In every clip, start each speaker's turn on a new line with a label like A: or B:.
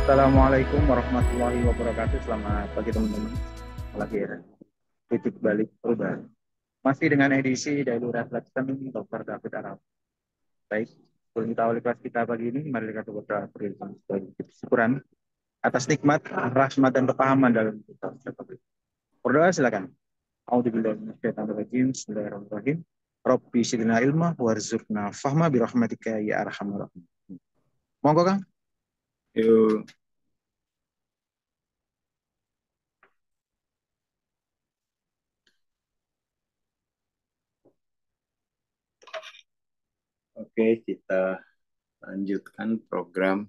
A: Assalamualaikum warahmatullahi wabarakatuh. Selamat pagi teman-teman. Lagi ya, titik balik perubahan. Masih dengan edisi Daily Reflection Dr. David Arab. Baik, sebelum kita awali kelas kita pagi ini, mari kita berdoa sebagai syukuran atas nikmat, rahmat dan kepahaman dalam kita. Berdoa silakan. A'udzubillahi minasyaitonirrajim. Bismillahirrahmanirrahim. Rabbi zidna ilma warzuqna fahma birahmatika ya arhamar rahimin. Monggo Kang.
B: Yuk, oke, kita lanjutkan program.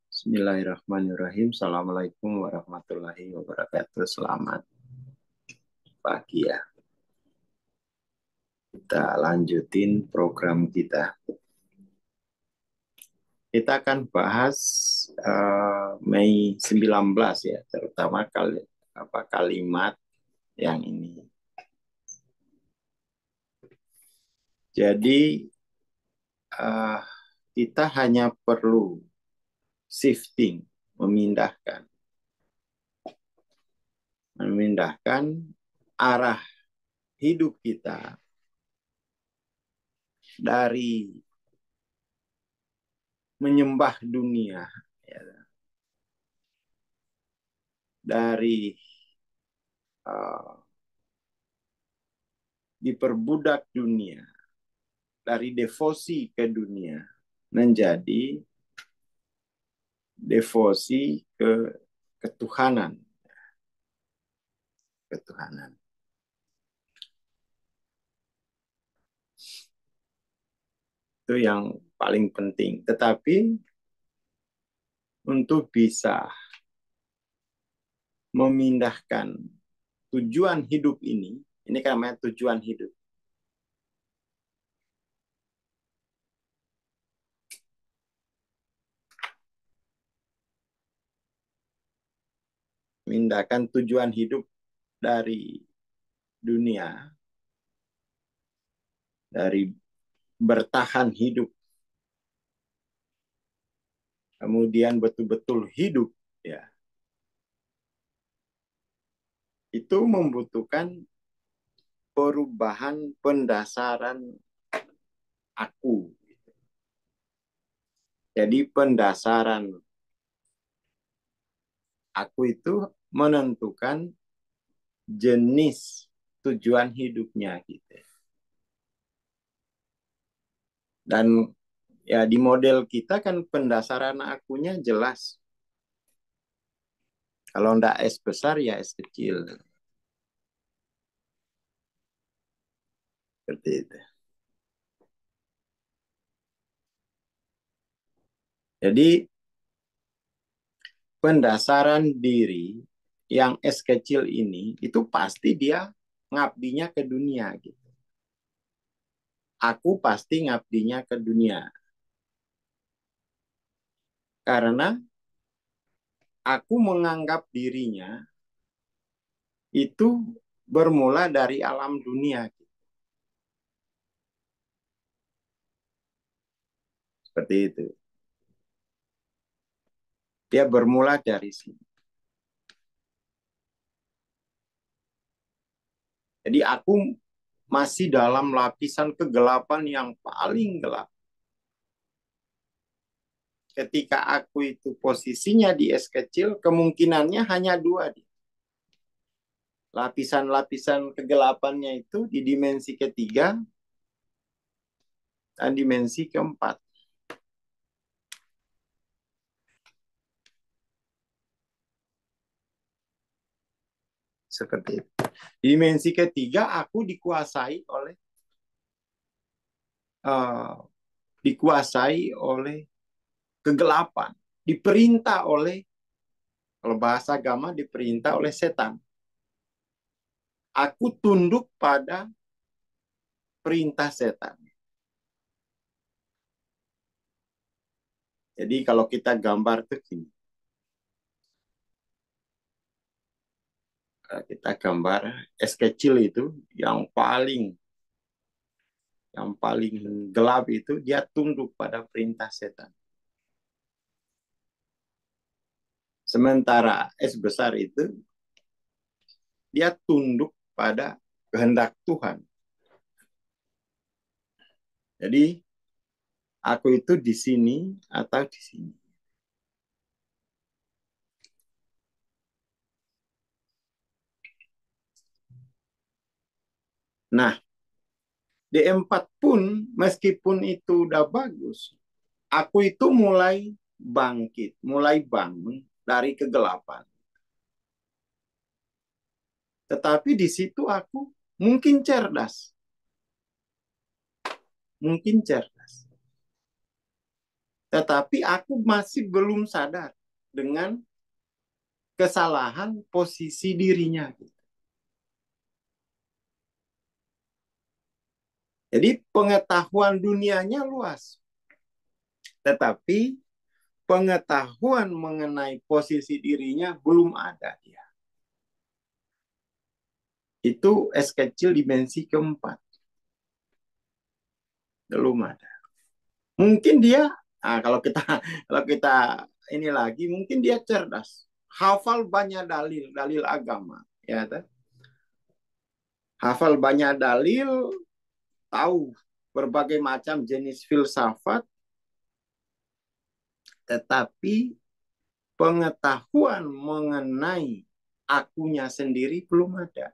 B: Bismillahirrahmanirrahim. Assalamualaikum warahmatullahi wabarakatuh. Selamat pagi ya. Kita lanjutin program kita. Kita akan bahas Mei 19 ya, terutama kalimat yang ini. Jadi kita hanya perlu shifting, memindahkan arah hidup kita dari menyembah dunia, ya, dari diperbudak dunia, dari devosi ke dunia, menjadi devosi ke ketuhanan. Itu yang paling penting. Tetapi untuk bisa memindahkan tujuan hidup ini kan namanya tujuan hidup. Memindahkan tujuan hidup dari dunia, dari bertahan hidup, kemudian betul-betul hidup, ya, itu membutuhkan perubahan pendasaran aku. Jadi pendasaran aku itu menentukan jenis tujuan hidupnya gitu. Dan ya di model kita kan pendasaran akunya jelas. Kalau enggak S besar ya S kecil. Seperti itu. Jadi pendasaran diri yang S kecil ini itu pasti dia ngabdinya ke dunia gitu. Aku pasti ngabdinya ke dunia. Karena aku menganggap dirinya itu bermula dari alam dunia. Seperti itu. Dia bermula dari sini. Jadi aku masih dalam lapisan kegelapan yang paling gelap. Ketika aku itu posisinya di S kecil, kemungkinannya hanya dua. Lapisan-lapisan kegelapannya itu di dimensi ketiga dan dimensi keempat. Seperti itu. Dimensi ketiga aku dikuasai oleh kegelapan, diperintah oleh, kalau bahasa agama diperintah oleh setan. Aku tunduk pada perintah setan. Jadi kalau kita gambar tuh gini. Kita gambar es kecil itu yang paling gelap itu dia tunduk pada perintah setan. Sementara S besar itu dia tunduk pada kehendak Tuhan. Jadi aku itu di sini atau di sini. Nah, D4 pun meskipun itu udah bagus, aku itu mulai bangkit, mulai bangun dari kegelapan. Tetapi di situ aku mungkin cerdas. Mungkin cerdas. Tetapi aku masih belum sadar dengan kesalahan posisi dirinya. Jadi pengetahuan dunianya luas. Tetapi pengetahuan mengenai posisi dirinya belum ada dia. Itu S kecil dimensi keempat. Belum ada. Mungkin dia, kalau kita ini lagi, mungkin dia cerdas. Hafal banyak dalil agama, ya kan? Hafal banyak dalil, tahu berbagai macam jenis filsafat, tetapi pengetahuan mengenai akunya sendiri belum ada.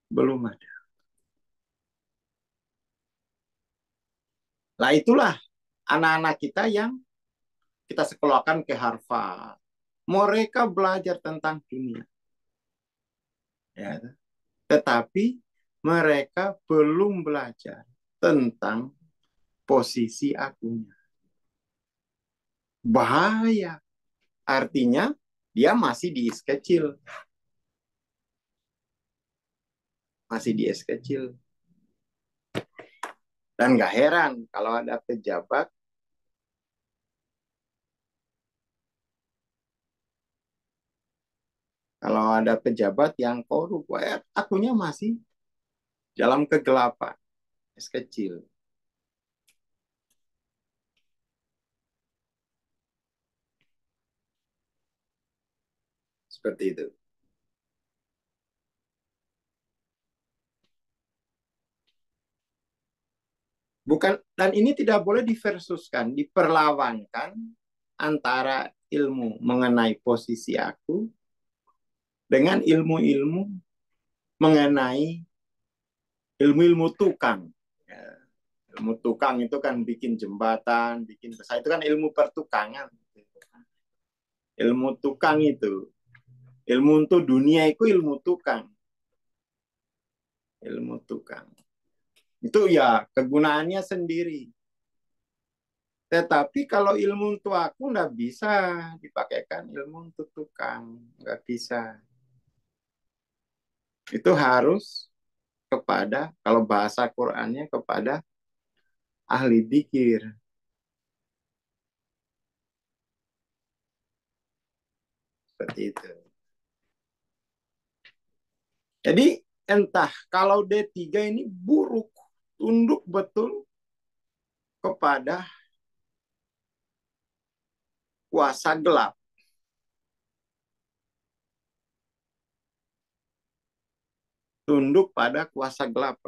B: Belum ada. Nah itulah anak-anak kita yang kita sekolahkan ke Harvard. Mereka belajar tentang dunia. Ya, tetapi mereka belum belajar tentang posisi akunya. Bahaya. Artinya dia masih di S kecil. Masih di S kecil. Dan gak heran kalau ada pejabat yang korup, akunya masih dalam kegelapan, S kecil. Seperti itu. Bukan, dan ini tidak boleh diversuskan, diperlawankan antara ilmu mengenai posisi aku dengan ilmu-ilmu mengenai ilmu-ilmu tukang. Ya, ilmu tukang itu kan bikin jembatan, bikin besar, itu kan ilmu pertukangan. Ilmu tukang itu, ilmu untuk dunia itu ilmu tukang. Ilmu tukang. Itu ya kegunaannya sendiri. Tetapi kalau ilmu untuk aku nggak bisa dipakaikan ilmu untuk tukang. Nggak bisa. Itu harus kepada, kalau bahasa Qur'annya, kepada ahli dzikir. Seperti itu. Jadi entah kalau D3 ini buruk, tunduk betul kepada kuasa gelap. Tunduk pada kuasa gelap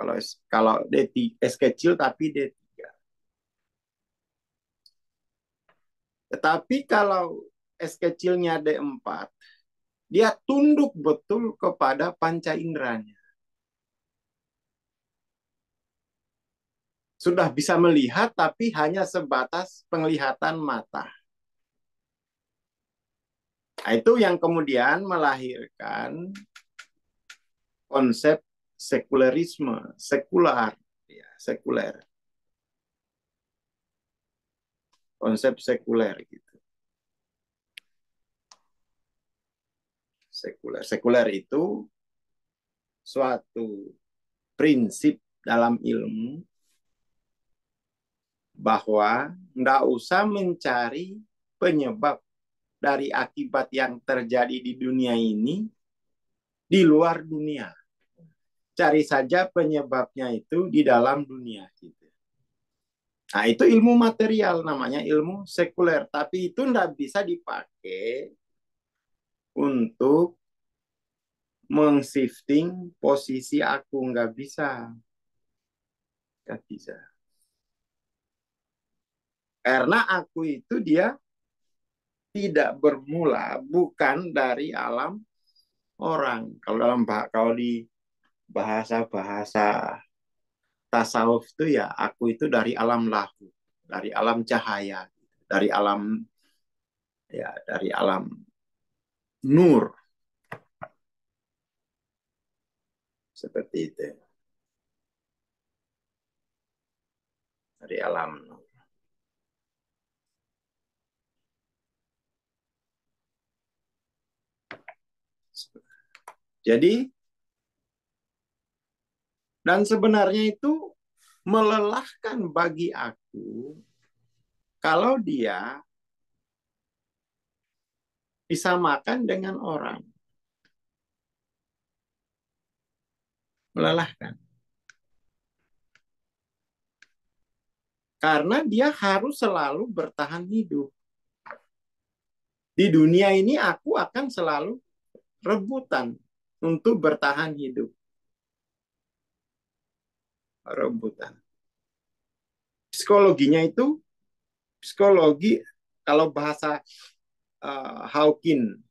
B: kalau D3, S kecil tapi D3. Tetapi kalau S kecilnya D4, dia tunduk betul kepada panca inderanya. Sudah bisa melihat tapi hanya sebatas penglihatan mata. Nah, itu yang kemudian melahirkan konsep sekulerisme, sekuler. Konsep sekuler gitu. Sekuler itu suatu prinsip dalam ilmu bahwa tidak usah mencari penyebab dari akibat yang terjadi di dunia ini di luar dunia. Cari saja penyebabnya itu di dalam dunia. Gitu. Nah, itu ilmu material, namanya ilmu sekuler. Tapi itu tidak bisa dipakai untuk meng-shifting posisi aku. Nggak bisa. Nggak bisa. Karena aku itu dia tidak bermula, bukan dari alam orang. Kalau di bahasa-bahasa tasawuf itu ya, aku itu dari alam lahu, dari alam cahaya, dari alam dari alam nur, seperti itu, dari alam nur. Jadi, dan sebenarnya itu melelahkan bagi aku kalau dia disamakan dengan orang. Melelahkan. Karena dia harus selalu bertahan hidup. Di dunia ini aku akan selalu rebutan untuk bertahan hidup. Rebutan. Psikologinya itu, psikologi, kalau bahasa Hawking,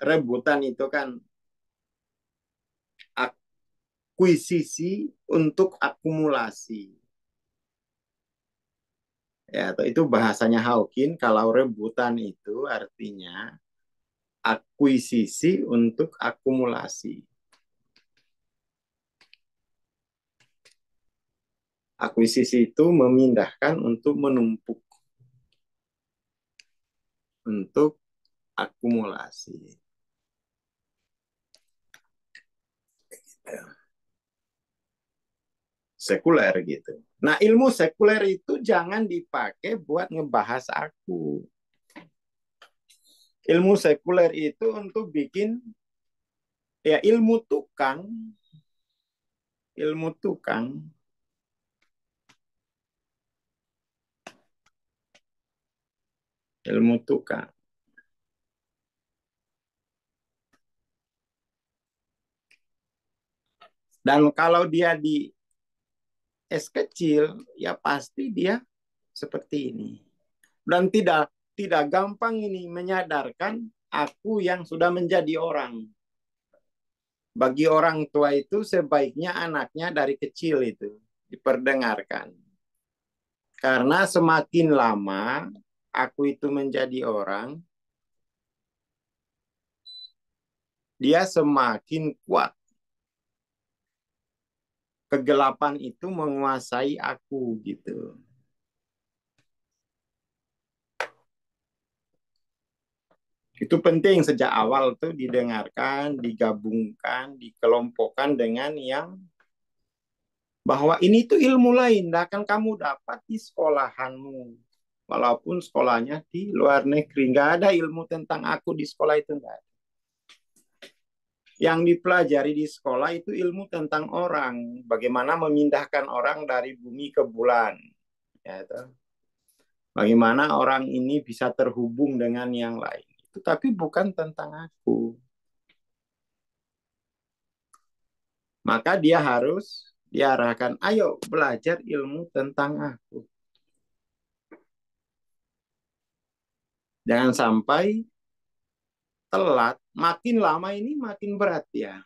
B: rebutan itu kan akuisisi untuk akumulasi. Ya, itu bahasanya Hawking. Kalau rebutan itu artinya akuisisi untuk akumulasi. Akuisisi itu memindahkan untuk menumpuk. Untuk akumulasi. Sekuler gitu. Nah, ilmu sekuler itu jangan dipakai buat ngebahas aku. Ilmu sekuler itu untuk bikin ya ilmu tukang ilmu tukang. Dan kalau dia di es kecil, ya pasti dia seperti ini. Dan tidak gampang ini menyadarkan aku yang sudah menjadi orang. Bagi orang tua itu sebaiknya anaknya dari kecil itu diperdengarkan. Karena semakin lama aku itu menjadi orang, dia semakin kuat. Kegelapan itu menguasai aku gitu. Itu penting sejak awal tuh didengarkan, digabungkan, dikelompokkan dengan yang bahwa ini tuh ilmu lain, akan kamu dapat di sekolahanmu. Walaupun sekolahnya di luar negeri, nggak ada ilmu tentang aku di sekolah itu nggak ada. Yang dipelajari di sekolah itu ilmu tentang orang, bagaimana memindahkan orang dari bumi ke bulan, ya, bagaimana orang ini bisa terhubung dengan yang lain. Itu tapi bukan tentang aku. Maka dia harus diarahkan, ayo belajar ilmu tentang aku. Jangan sampai telat, makin lama ini makin berat ya.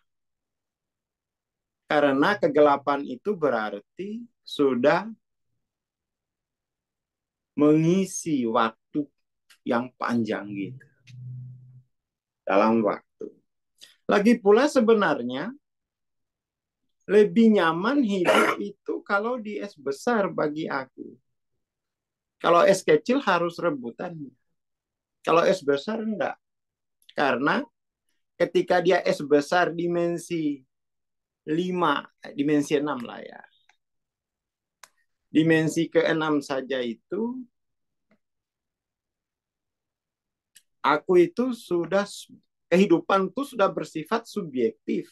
B: Karena kegelapan itu berarti sudah mengisi waktu yang panjang gitu. Dalam waktu. Lagi pula sebenarnya lebih nyaman hidup itu kalau di es besar bagi aku. Kalau es kecil harus rebutan. Kalau es besar enggak. Karena ketika dia es besar dimensi 5, dimensi 6 lah ya. Dimensi ke-6 saja itu, aku itu sudah, kehidupan itu sudah bersifat subjektif.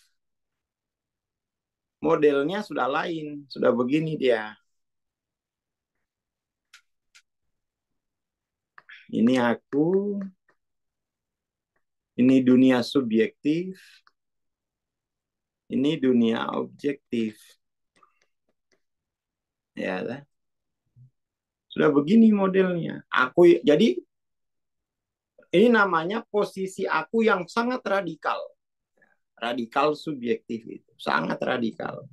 B: Modelnya sudah lain, sudah begini dia. Ini aku, ini dunia subjektif, ini dunia objektif. Ya, sudah begini modelnya. Jadi ini namanya posisi aku yang sangat radikal. Radikal subjektif itu, sangat radikal.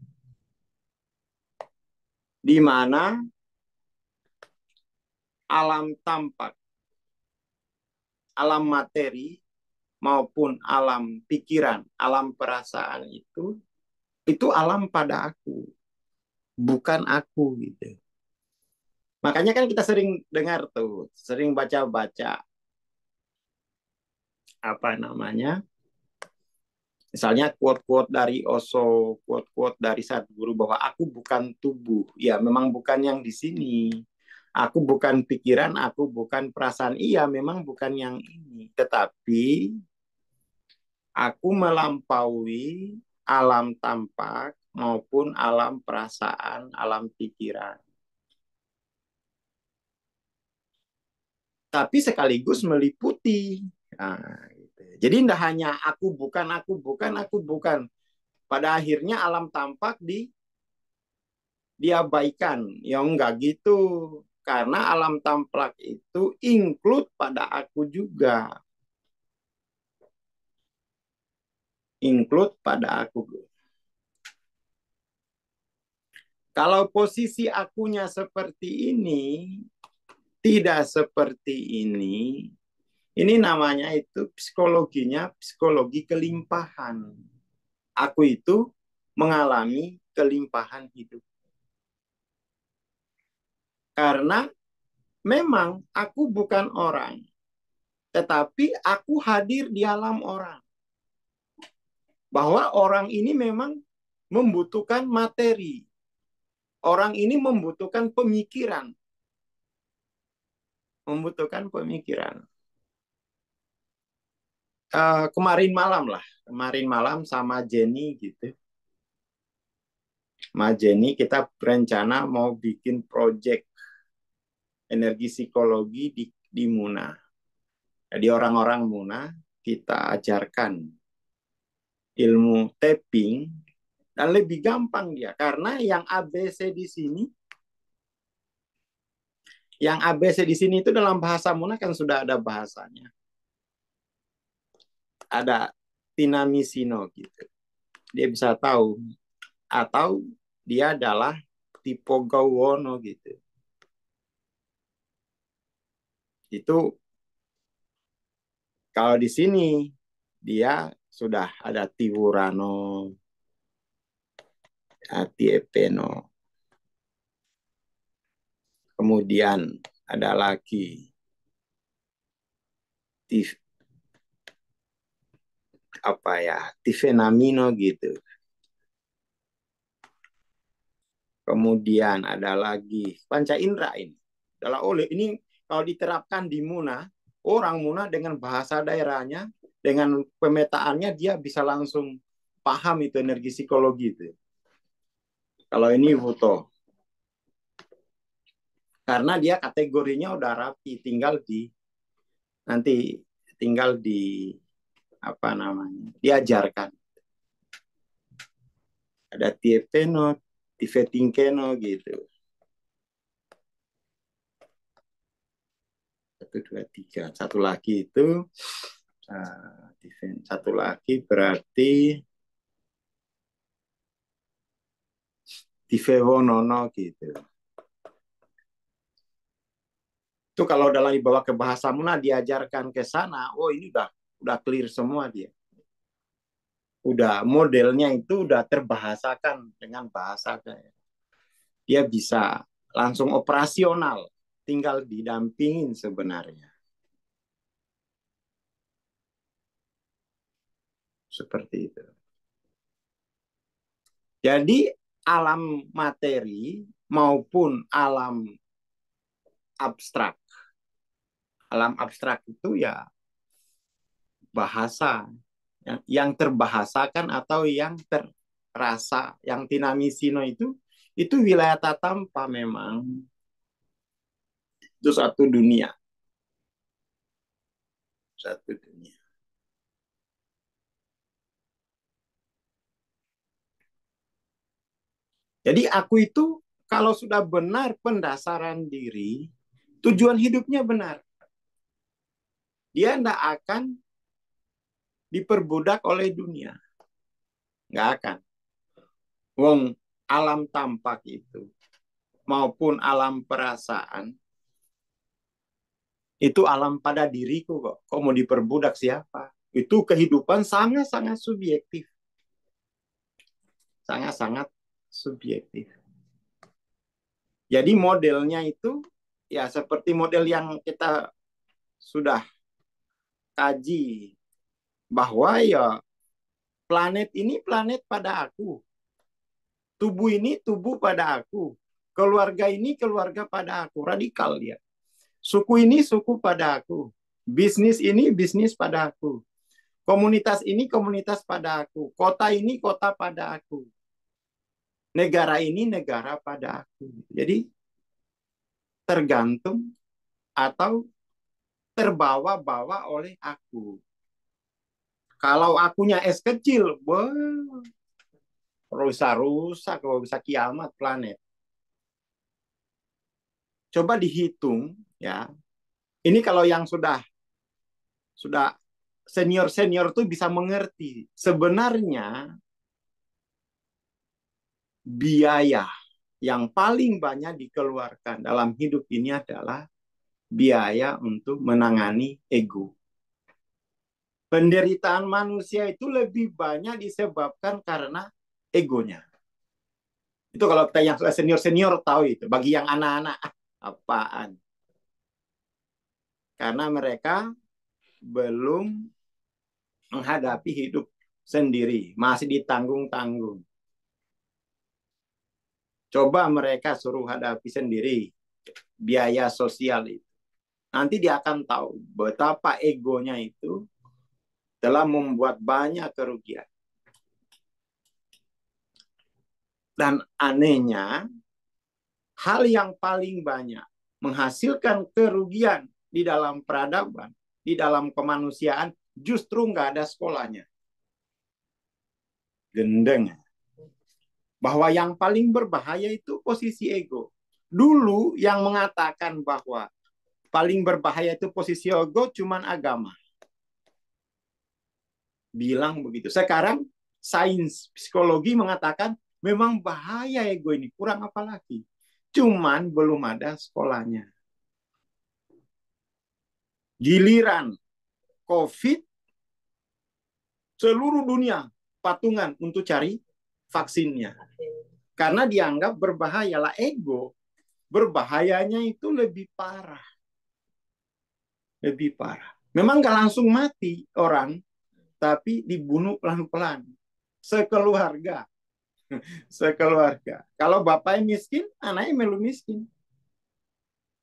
B: Di mana alam tampak, alam materi maupun alam pikiran, alam perasaan itu alam pada aku, bukan aku gitu. Makanya kan kita sering dengar tuh, sering baca-baca apa namanya? Misalnya quote-quote dari Osho, quote-quote dari Sadhguru bahwa aku bukan tubuh. Ya, memang bukan yang di sini. Aku bukan pikiran, aku bukan perasaan. Iya, memang bukan yang ini. Tetapi aku melampaui alam tampak maupun alam perasaan, alam pikiran. Tapi sekaligus meliputi. Nah, gitu. Jadi tidak hanya aku bukan, aku bukan, aku bukan. Pada akhirnya alam tampak diabaikan. Ya enggak gitu. Karena alam tampak itu include pada aku juga. Include pada aku. Kalau posisi akunya seperti ini, tidak seperti ini namanya itu psikologinya psikologi kelimpahan. Aku itu mengalami kelimpahan hidup. Karena memang aku bukan orang, tetapi aku hadir di alam orang. Bahwa orang ini memang membutuhkan materi. Orang ini membutuhkan pemikiran. Membutuhkan pemikiran. Kemarin malam sama Jenny gitu. Sama Jenny kita berencana mau bikin project energi psikologi di Muna. Jadi orang-orang Muna kita ajarkan ilmu tapping dan lebih gampang dia karena yang ABC di sini itu dalam bahasa Muna kan sudah ada bahasanya. Ada tinamisino gitu. Dia bisa tahu atau dia adalah tipe gawono gitu. Itu kalau di sini dia sudah ada tiwurano, tiepeno. Kemudian ada lagi tifenamino gitu. Kemudian ada lagi panca indera ini. Ini kalau diterapkan di Muna, orang Muna dengan bahasa daerahnya, dengan pemetaannya dia bisa langsung paham itu energi psikologi itu. Kalau ini Wuto. Karena dia kategorinya udah rapi, nanti tinggal di apa namanya? Diajarkan. Ada tiepeno, tifetinkeno gitu. 1, 2, 3. Satu lagi itu satu lagi berarti tifewonono gitu. Itu kalau dalam dibawa ke bahasa Muna diajarkan ke sana, oh ini udah clear semua dia. Udah modelnya itu udah terbahasakan dengan bahasa kayak. Dia bisa langsung operasional, tinggal didampingin sebenarnya. Seperti itu. Jadi alam materi maupun alam abstrak. Alam abstrak itu ya bahasa yang terbahasakan atau yang terasa, yang tinamisino itu wilayah tatampa memang. Itu satu dunia. satu dunia. Jadi aku itu kalau sudah benar pendasaran diri, tujuan hidupnya benar. Dia tidak akan diperbudak oleh dunia. Nggak akan. Wong alam tampak itu, maupun alam perasaan, itu alam pada diriku kok. Kok mau diperbudak siapa? Itu kehidupan sangat-sangat subjektif. Sangat-sangat subjektif. Jadi modelnya itu ya seperti model yang kita sudah kaji, bahwa ya planet ini planet pada aku, tubuh ini tubuh pada aku, keluarga ini keluarga pada aku. Radikal dia. Suku ini suku pada aku, bisnis ini bisnis pada aku, komunitas ini komunitas pada aku, kota ini kota pada aku, negara ini negara pada aku. Jadi tergantung atau terbawa-bawa oleh aku. Kalau akunya es kecil, rusak-rusak, kalau bisa kiamat planet. Coba dihitung, ya. Ini kalau yang sudah senior-senior tuh bisa mengerti. Sebenarnya biaya yang paling banyak dikeluarkan dalam hidup ini adalah biaya untuk menangani ego. Penderitaan manusia itu lebih banyak disebabkan karena egonya. Itu kalau kita yang senior-senior tahu itu. Bagi yang anak-anak, apaan? Karena mereka belum menghadapi hidup sendiri. Masih ditanggung-tanggung. Coba mereka suruh hadapi sendiri biaya sosial itu. Nanti dia akan tahu betapa egonya itu telah membuat banyak kerugian. Dan anehnya, hal yang paling banyak menghasilkan kerugian di dalam peradaban, di dalam kemanusiaan, justru nggak ada sekolahnya. Gendeng. Bahwa yang paling berbahaya itu posisi ego. Dulu yang mengatakan bahwa paling berbahaya itu posisi ego cuman agama. Bilang begitu. Sekarang sains psikologi mengatakan memang bahaya ego ini. Kurang apa lagi? Cuman belum ada sekolahnya. Giliran COVID, seluruh dunia patungan untuk cari vaksinnya. Karena dianggap berbahaya lah ego. Berbahayanya itu lebih parah. Lebih parah. Memang nggak langsung mati orang, tapi dibunuh pelan-pelan. Sekeluarga. Sekeluarga. Kalau bapaknya miskin, anaknya melu miskin.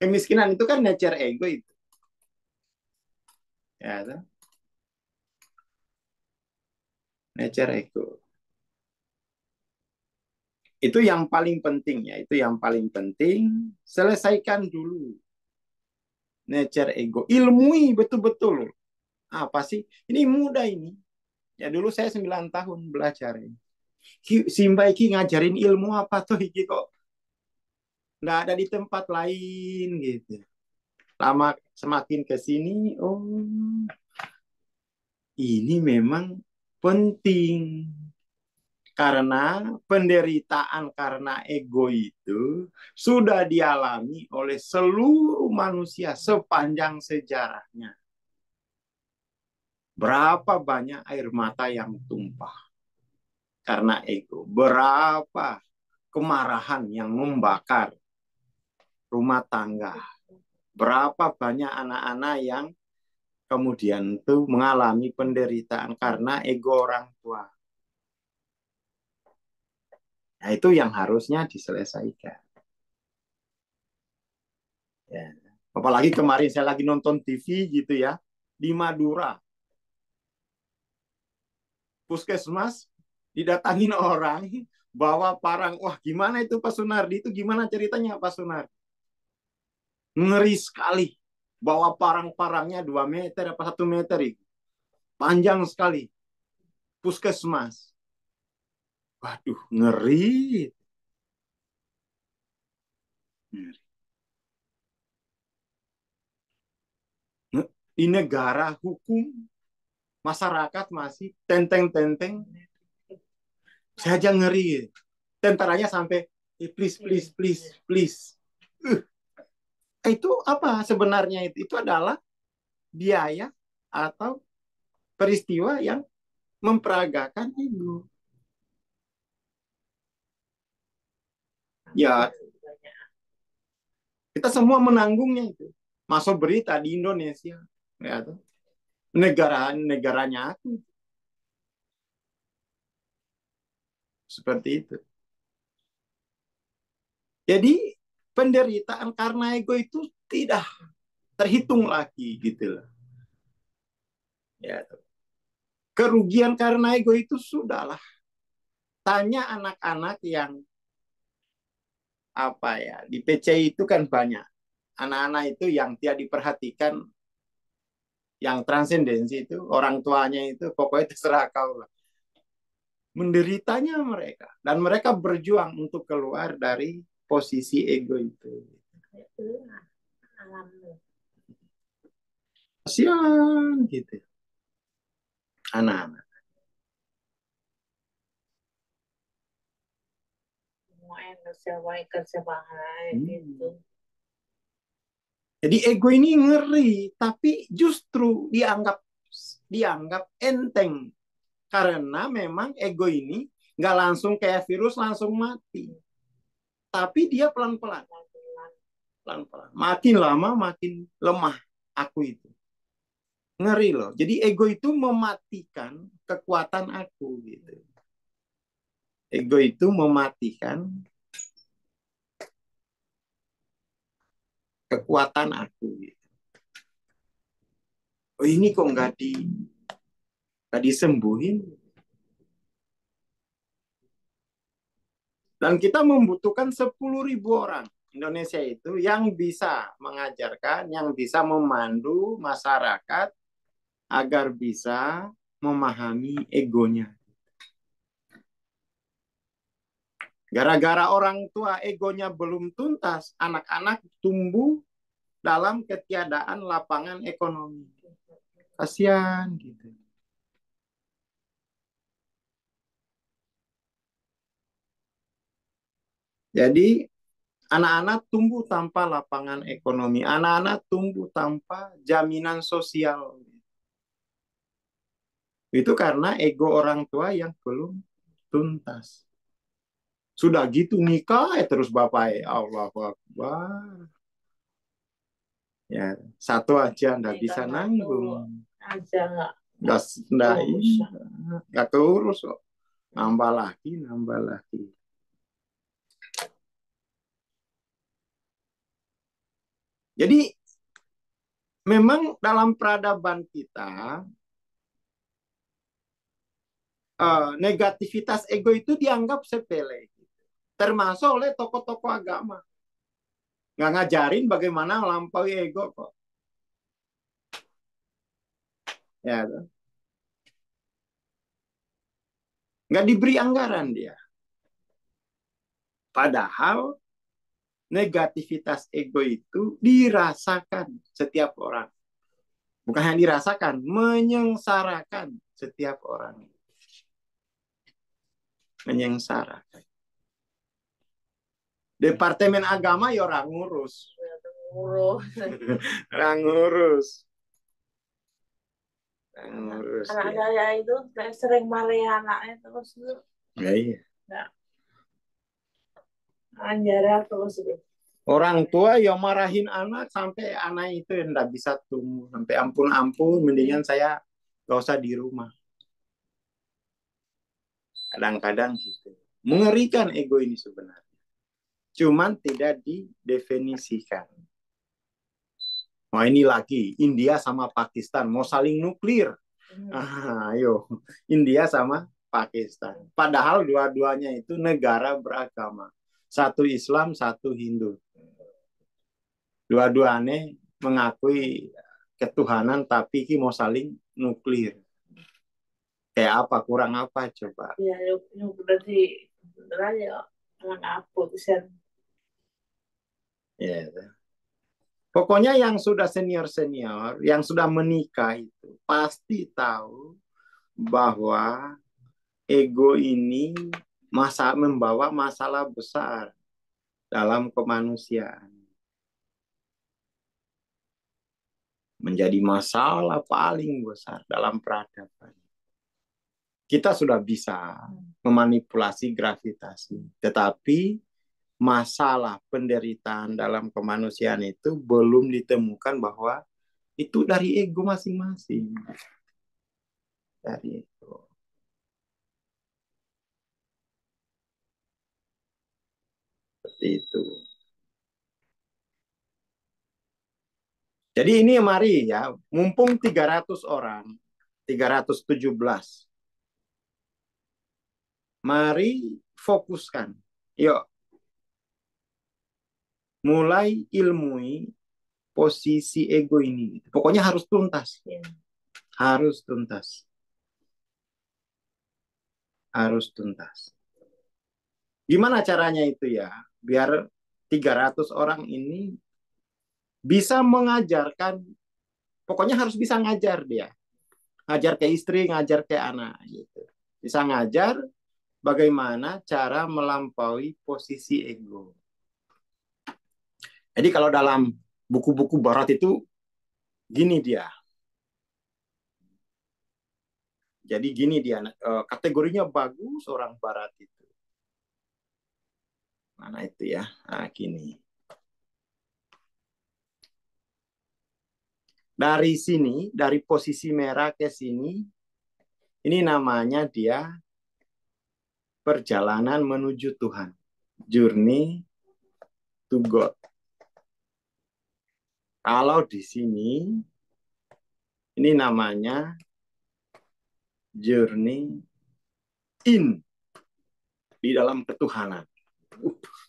B: Kemiskinan itu kan nature ego itu. Ya, nature ego. Itu yang paling penting ya, itu yang paling penting. Selesaikan dulu nature ego. Ilmui betul-betul. Apa sih? Ini mudah ini. Ya dulu saya 9 tahun belajar ini. Simba iki ngajarin ilmu apa tuh iki kok nggak ada di tempat lain gitu. Lama semakin ke sini, oh ini memang penting. Karena penderitaan karena ego itu sudah dialami oleh seluruh manusia sepanjang sejarahnya. Berapa banyak air mata yang tumpah karena ego. Berapa kemarahan yang membakar rumah tangga. Berapa banyak anak-anak yang kemudian tuh mengalami penderitaan karena ego orang tua. Nah, itu yang harusnya diselesaikan. Ya. Apalagi kemarin saya lagi nonton TV gitu ya, di Madura. Puskesmas didatangin orang, bawa parang. Wah, gimana itu Pak Sunardi? Itu gimana ceritanya Pak Sunardi? Ngeri sekali. bawa parang-parangnya 2 meter apa 1 meter itu. Panjang sekali. Puskesmas. Waduh, ngeri. Ngeri. Di negara hukum, masyarakat masih tenteng-tenteng. Saya aja ngeri. Tentaranya sampai, please, please, please, please. Itu apa sebenarnya itu? Itu adalah biaya atau peristiwa yang memperagakan ego. Ya, kita semua menanggungnya itu. Masuk berita di Indonesia. Ya, negaranya aku. Seperti itu. Jadi penderitaan karena ego itu tidak terhitung lagi gitu loh. Ya, kerugian karena ego itu sudahlah. Tanya anak-anak yang apa ya di PCI itu kan banyak anak-anak itu yang tidak diperhatikan, yang transendensi itu orang tuanya itu pokoknya terserah kau lah. Menderitanya mereka dan mereka berjuang untuk keluar dari posisi ego itu. Kasihan gitu anak-anak. Jadi ego ini ngeri, tapi justru dianggap enteng karena memang ego ini nggak langsung kayak virus langsung mati, tapi dia pelan-pelan, pelan-pelan. Makin lama makin lemah aku itu. Ngeri loh. Jadi ego itu mematikan kekuatan aku gitu. Ego itu mematikan kekuatan aku gitu. Oh ini kok nggak disembuhin. Dan kita membutuhkan 10.000 orang Indonesia itu yang bisa mengajarkan, yang bisa memandu masyarakat agar bisa memahami egonya. Gara-gara orang tua egonya belum tuntas, anak-anak tumbuh dalam ketiadaan lapangan ekonomi. Kasihan gitu. Jadi anak-anak tumbuh tanpa lapangan ekonomi, anak-anak tumbuh tanpa jaminan sosial. Itu karena ego orang tua yang belum tuntas. Sudah gitu nikah terus bapak Allahu Akbar. Ya, satu aja nggak bisa nanggung.
C: Aja
B: nggak keurus kok. Nambah lagi, nambah lagi. Jadi memang dalam peradaban kita negativitas ego itu dianggap sepele, termasuk oleh tokoh-tokoh agama. Nggak ngajarin bagaimana melampaui ego kok. Ya, nggak diberi anggaran dia. Padahal negativitas ego itu dirasakan setiap orang. Bukan hanya dirasakan, menyengsarakan setiap orang. Menyengsarakan. Departemen agama ya orang ngurus. Orang ngurus.
C: Anak saya itu sering marah anaknya terus.
B: Ya, iya.
C: Anjara terus itu.
B: Orang tua yang marahin anak sampai anak itu enggak bisa tumbuh. Sampai ampun-ampun, mendingan saya gak usah di rumah. Kadang-kadang gitu. Mengerikan ego ini sebenarnya. Cuman tidak didefinisikan. Wah ini lagi, India sama Pakistan mau saling nuklir. Ayo, India sama Pakistan. Padahal dua-duanya itu negara beragama. Satu Islam, satu Hindu. Dua-duanya mengakui ketuhanan tapi ki mau saling nuklir. Kayak apa? Kurang apa coba?
C: Ya, yung berarti beneran ya anak apa tuh.
B: Ya. Pokoknya yang sudah senior-senior, yang sudah menikah itu pasti tahu bahwa ego ini membawa masalah besar dalam kemanusiaan. Menjadi masalah paling besar dalam peradaban. Kita sudah bisa memanipulasi gravitasi, tetapi masalah penderitaan dalam kemanusiaan itu belum ditemukan bahwa itu dari ego masing-masing. Dari ego. Seperti itu. Jadi ini mari ya, mumpung 300 orang, 317. Mari fokuskan. Yuk. Mulai ilmui posisi ego ini. Pokoknya harus tuntas. Harus tuntas. Harus tuntas. Gimana caranya itu ya? Biar 300 orang ini bisa mengajarkan, pokoknya harus bisa ngajar dia. Ngajar ke istri, ngajar ke anak. Gitu. Bisa ngajar bagaimana cara melampaui posisi ego. Jadi kalau dalam buku-buku barat itu, gini dia. Jadi gini dia, kategorinya bagus orang barat itu. Mana itu ya? Nah, gini. Dari sini, dari posisi merah ke sini, ini namanya dia perjalanan menuju Tuhan. Journey to God. Kalau di sini, ini namanya journey in, di dalam ketuhanan.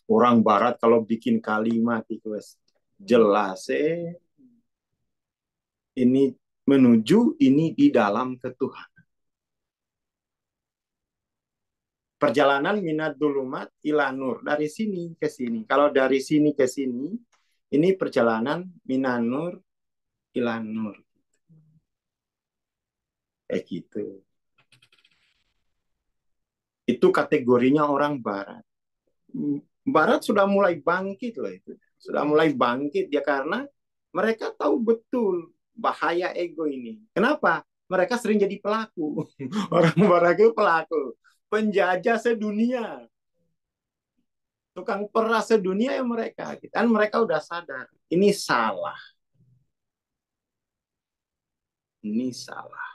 B: Orang barat kalau bikin kalimat itu jelas, ini menuju, ini di dalam ketuhanan. Perjalanan minat dulumat ilanur, dari sini ke sini. Kalau dari sini ke sini, ini perjalanan minanur ilanur. Kayak gitu. Itu kategorinya orang barat. Barat sudah mulai bangkit loh itu. Sudah mulai bangkit ya karena mereka tahu betul bahaya ego ini. Kenapa? Mereka sering jadi pelaku. Orang barat itu pelaku. Penjajah sedunia. Tukang peras sedunia ya mereka. Dan mereka udah sadar. Ini salah. Ini salah.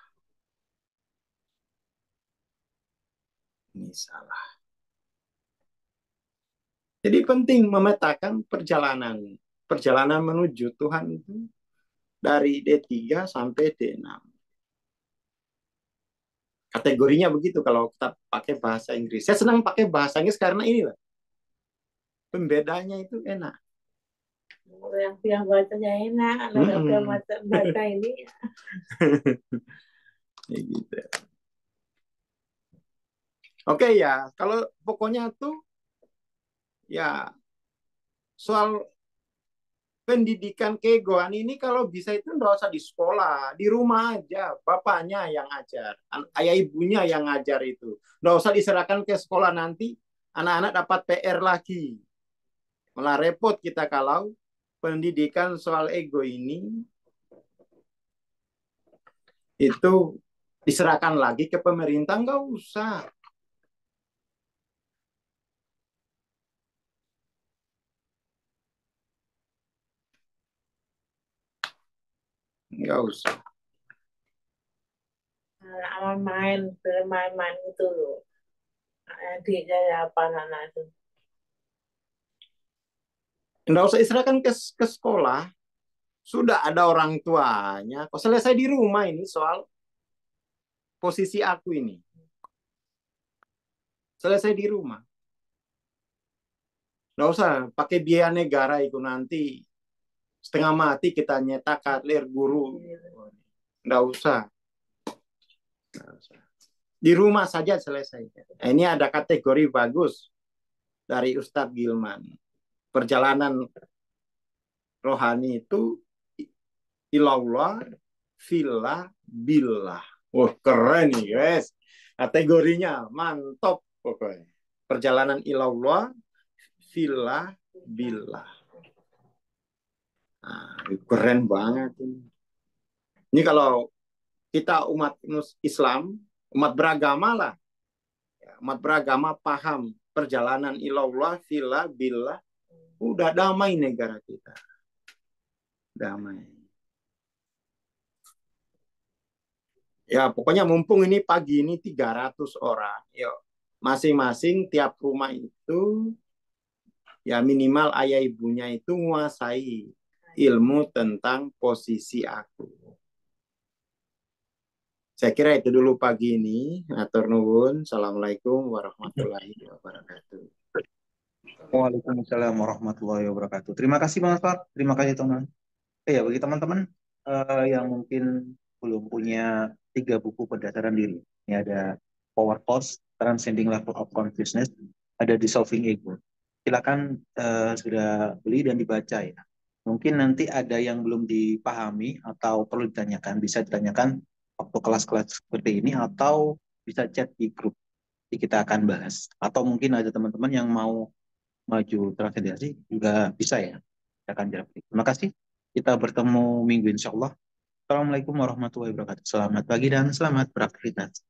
B: Ini salah. Jadi penting memetakan perjalanan. Perjalanan menuju Tuhan itu dari D3 sampai D6. Kategorinya begitu kalau kita pakai bahasa Inggris. Saya senang pakai bahasa Inggris karena inilah. Pembedanya itu enak.
C: Yang bacanya enak, yang baca ini.
B: Ya gitu. Oke ya, kalau pokoknya tuh ya soal pendidikan keegoan ini kalau bisa itu nggak usah di sekolah, di rumah aja, bapaknya yang ajar, ayah ibunya yang ngajar itu. Nggak usah diserahkan ke sekolah nanti anak-anak dapat PR lagi. Malah repot kita kalau pendidikan soal ego ini itu diserahkan lagi ke pemerintah, nggak usah. Nggak usah.
C: Main-main itu loh. Adiknya ya apa anak itu.
B: Nggak usah diserahkan ke sekolah. Sudah ada orang tuanya. Kok selesai di rumah ini soal posisi aku ini. Selesai di rumah. Nggak usah pakai biaya negara itu nanti setengah mati kita nyetak kalir guru. Nggak usah. Di rumah saja selesai. Nah, ini ada kategori bagus dari Ustadz Gilman. Perjalanan rohani itu ilallah, fillah, billah. Wah, keren nih, guys. Kategorinya mantap pokoknya. Perjalanan ilallah, fillah, billah. Nah, keren banget ini. Ini kalau kita umat Islam, umat beragama lah. Umat beragama paham perjalanan ilallah, fillah, billah. Udah damai negara kita. Damai. Ya, pokoknya mumpung ini pagi ini 300 orang. Yuk, masing-masing tiap rumah itu ya minimal ayah ibunya itu menguasai ilmu tentang posisi aku. Saya kira itu dulu pagi ini. Atur nuwun. Assalamualaikum warahmatullahi wabarakatuh.
A: Waalaikumsalam warahmatullahi wabarakatuh. Terima kasih Bang Aswad. Terima kasih teman. Ya, bagi teman-teman yang mungkin belum punya 3 buku pendasaran diri. Ini ada Power Course, Transcending Level of Consciousness, ada Dissolving Ego. Silakan sudah beli dan dibaca ya. Mungkin nanti ada yang belum dipahami atau perlu ditanyakan, bisa ditanyakan waktu kelas-kelas seperti ini atau bisa chat di grup. Jadi kita akan bahas. Atau mungkin ada teman-teman yang mau maju transcendensi juga bisa ya. Kita akan jawab. Terima kasih. Kita bertemu minggu insya Allah. Assalamualaikum warahmatullahi wabarakatuh. Selamat pagi dan selamat beraktivitas.